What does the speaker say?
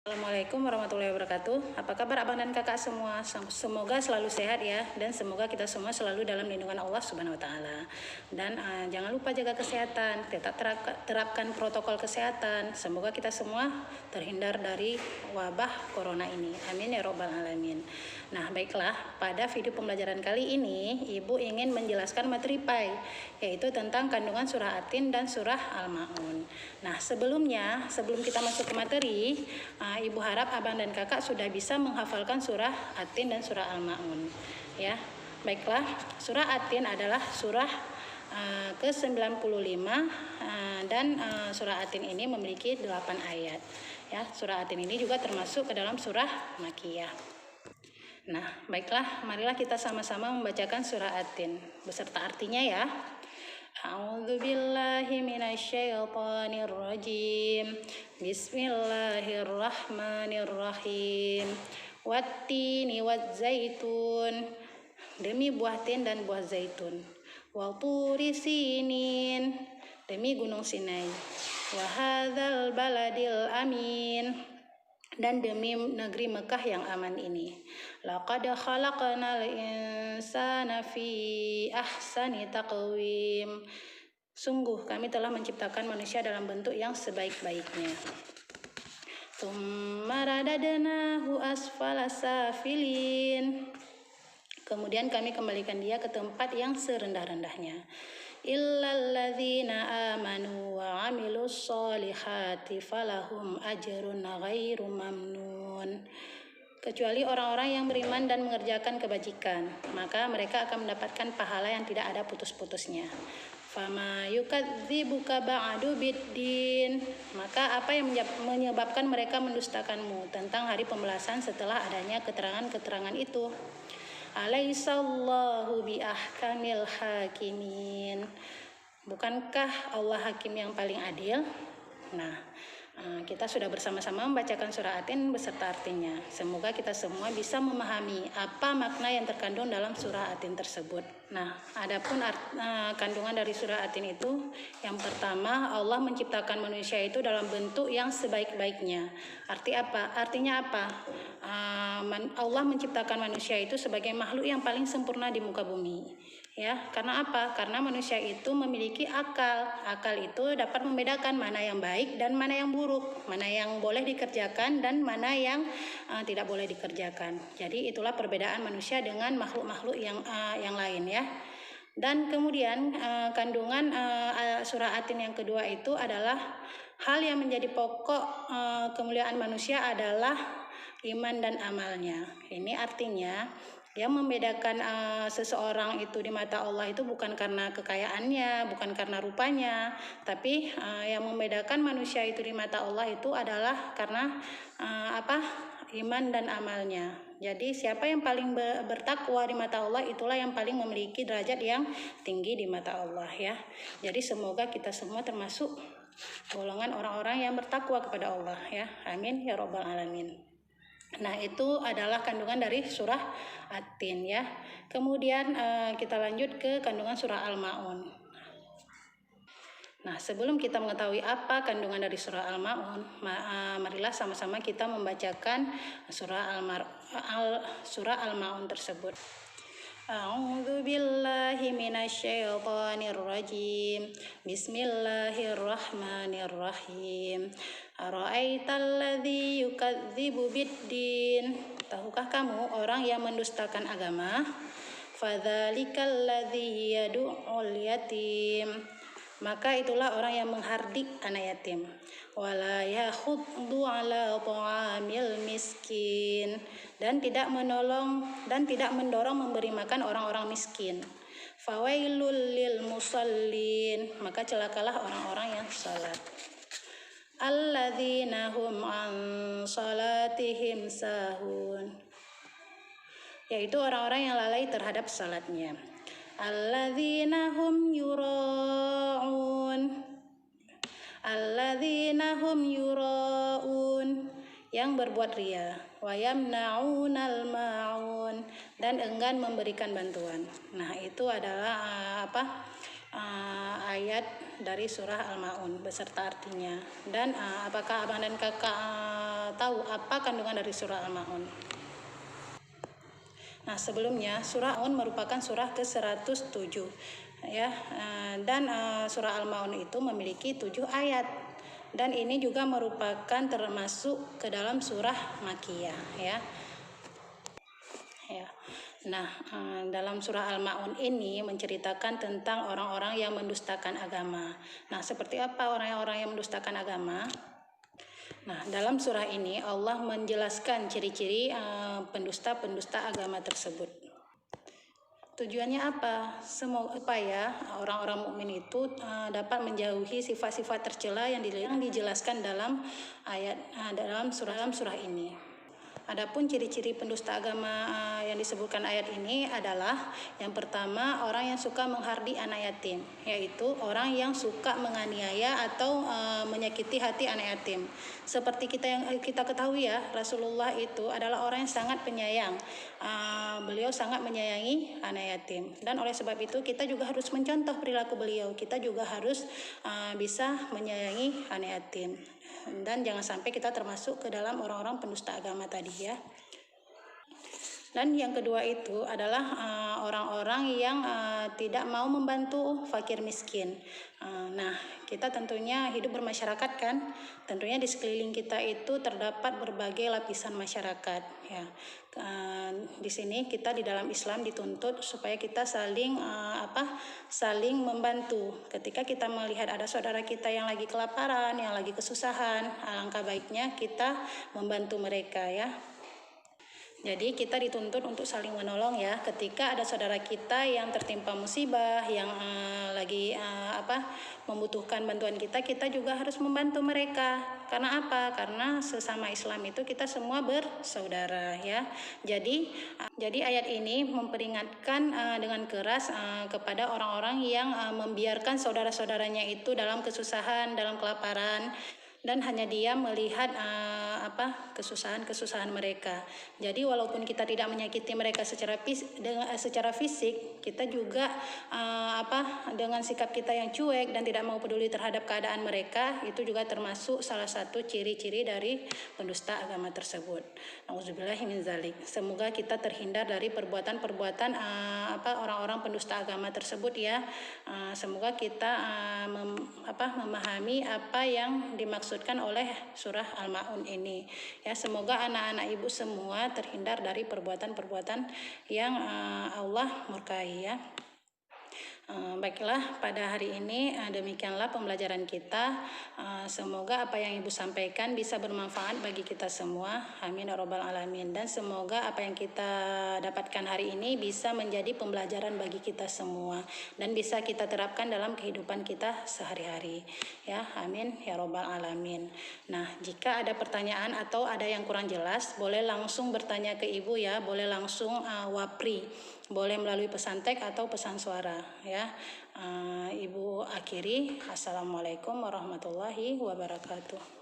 Assalamualaikum warahmatullahi wabarakatuh. Apa kabar abang dan kakak semua? Semoga selalu sehat ya, dan semoga kita semua selalu dalam lindungan Allah Subhanahu Wa Taala. Dan jangan lupa jaga kesehatan, tetap terapkan protokol kesehatan. Semoga kita semua terhindar dari wabah corona ini. Amin ya robbal alamin. Nah baiklah, pada video pembelajaran kali ini Ibu ingin menjelaskan materi PAI, yaitu tentang kandungan surah Atin dan surah Al-Ma'un. Nah sebelum kita masuk ke materi, Ibu harap abang dan kakak sudah bisa menghafalkan surah Atin dan surah Al-Ma'un. Ya, baiklah, surah Atin adalah surah ke-95 dan surah Atin ini memiliki 8 ayat. Ya, surah Atin ini juga termasuk ke dalam surah Makkiyah. Nah, baiklah, marilah kita sama-sama membacakan surah Atin beserta artinya ya. A'udzu billahi minasyaitonir rajim. Bismillahirrahmanirrahim. Wattini wazzaitun. Demi buah tin dan buah zaitun. Wa turi sinin. Demi gunung Sinai. Wa hadzal baladil amin. Dan demi negeri Mekah yang aman ini. Laqad khalaqnal insana fi ahsani taqwim. Sungguh kami telah menciptakan manusia dalam bentuk yang sebaik-baiknya. Tsumma radadnahu asfala safilin. Kemudian kami kembalikan dia ke tempat yang serendah-rendahnya. Illalladzina amanu wa amilus solihati falahum ajrun ghairu mamnun. Kecuali orang-orang yang beriman dan mengerjakan kebajikan, maka mereka akan mendapatkan pahala yang tidak ada putus-putusnya. Fama yukadzibuka ba'du biddin. Maka apa yang menyebabkan mereka mendustakanmu tentang hari pembalasan setelah adanya keterangan-keterangan itu? Alaihissallahu biahkamil hakimin. Bukankah Allah hakim yang paling adil? Nah, kita sudah bersama-sama membacakan surah Atin beserta artinya. Semoga kita semua bisa memahami apa makna yang terkandung dalam surah Atin tersebut. Nah, adapun kandungan dari surah Atin itu, yang pertama, Allah menciptakan manusia itu dalam bentuk yang sebaik-baiknya. Artinya apa? Allah menciptakan manusia itu sebagai makhluk yang paling sempurna di muka bumi. Ya, karena apa? Karena manusia itu memiliki akal. Akal itu dapat membedakan mana yang baik dan mana yang buruk, mana yang boleh dikerjakan dan mana yang tidak boleh dikerjakan. Jadi itulah perbedaan manusia dengan makhluk-makhluk yang lain ya. Dan kemudian kandungan surah Atin yang kedua itu adalah hal yang menjadi pokok kemuliaan manusia adalah iman dan amalnya. Ini artinya yang membedakan seseorang itu di mata Allah itu bukan karena kekayaannya, bukan karena rupanya, tapi yang membedakan manusia itu di mata Allah itu adalah karena iman dan amalnya. Jadi siapa yang paling bertakwa di mata Allah, itulah yang paling memiliki derajat yang tinggi di mata Allah ya. Jadi semoga kita semua termasuk golongan orang-orang yang bertakwa kepada Allah ya. Amin ya robbal alamin. Nah itu adalah kandungan dari surah Atin ya. Kemudian kita lanjut ke kandungan surah Al-Ma'un. Nah sebelum kita mengetahui apa kandungan dari surah Al-Ma'un, marilah sama-sama kita membacakan surah Al-Ma'un tersebut. A'udzu billahi minasyaitonir rajim. Bismillahirrahmanirrahim. Ara'aital ladzi yukadzibu biddin. Tahukah kamu orang yang mendustakan agama? Fadzalikal ladzi yad'ul yatim. Maka itulah orang yang menghardik anak yatim. Wala yakhuddu ala ta'amil miskin. Dan tidak mendorong memberi makan orang-orang miskin. Fawailul lil musallin. Maka celakalah orang-orang yang salat. Alladzina hum an salatihim sahun. Yaitu orang-orang yang lalai terhadap salatnya. Alladzina hum yura'un. Alladzina hum yura'un. Yang berbuat ria. Wa yamna'unal ma'un. Dan enggan memberikan bantuan. Nah itu adalah ayat dari surah Al-Maun beserta artinya. Dan apakah abang dan kakak tahu apa kandungan dari surah Al-Maun? Nah, sebelumnya surah Al-Maun merupakan surah ke-107 ya, dan surah Al-Maun itu memiliki 7 ayat, dan ini juga merupakan termasuk ke dalam surah Makkiyah ya. Nah, dalam surah Al-Maun ini menceritakan tentang orang-orang yang mendustakan agama. Nah, seperti apa orang-orang yang mendustakan agama? Nah, dalam surah ini Allah menjelaskan ciri-ciri pendusta-pendusta agama tersebut. Tujuannya apa? Supaya orang-orang mukmin itu dapat menjauhi sifat-sifat tercela yang dijelaskan dalam ayat dalam surah ini. Adapun ciri-ciri pendusta agama yang disebutkan ayat ini adalah yang pertama, orang yang suka menghardi anak yatim, yaitu orang yang suka menganiaya atau menyakiti hati anak yatim. Seperti yang kita ketahui ya, Rasulullah itu adalah orang yang sangat penyayang. Beliau sangat menyayangi anak yatim, dan oleh sebab itu kita juga harus mencontoh perilaku beliau. Kita juga harus bisa menyayangi anak yatim. Dan jangan sampai kita termasuk ke dalam orang-orang pendusta agama tadi ya. Dan yang kedua itu adalah orang-orang yang tidak mau membantu fakir miskin. Nah, kita tentunya hidup bermasyarakat kan. Tentunya di sekeliling kita itu terdapat berbagai lapisan masyarakat ya. Di sini kita di dalam Islam dituntut supaya kita saling membantu. Ketika kita melihat ada saudara kita yang lagi kelaparan, yang lagi kesusahan, alangkah baiknya kita membantu mereka ya. Jadi kita dituntut untuk saling menolong ya. Ketika ada saudara kita yang tertimpa musibah, yang lagi membutuhkan bantuan kita juga harus membantu mereka. Karena apa? Karena sesama Islam itu kita semua bersaudara ya. Jadi ayat ini memperingatkan dengan keras kepada orang-orang yang membiarkan saudara-saudaranya itu dalam kesusahan, dalam kelaparan, dan hanya dia melihat kesusahan mereka. Jadi walaupun kita tidak menyakiti mereka secara fisik, kita juga dengan sikap kita yang cuek dan tidak mau peduli terhadap keadaan mereka, itu juga termasuk salah satu ciri-ciri dari pendusta agama tersebut. Nauzubillahi min dzalik. Semoga kita terhindar dari perbuatan-perbuatan orang-orang pendusta agama tersebut ya. Semoga kita memahami apa yang dimaksudkan oleh surah Al-Maun ini ya. Semoga anak-anak ibu semua terhindar dari perbuatan-perbuatan yang Allah murkai ya. Baiklah, pada hari ini demikianlah pembelajaran kita. Semoga apa yang ibu sampaikan bisa bermanfaat bagi kita semua. Amin ya rabbal alamin. Dan semoga apa yang kita dapatkan hari ini bisa menjadi pembelajaran bagi kita semua dan bisa kita terapkan dalam kehidupan kita sehari-hari ya. Amin ya rabbal alamin. Nah, jika ada pertanyaan atau ada yang kurang jelas, boleh langsung bertanya ke ibu ya. Boleh langsung wapri, boleh melalui pesan teks atau pesan suara ya. Ibu akhiri, assalamualaikum warahmatullahi wabarakatuh.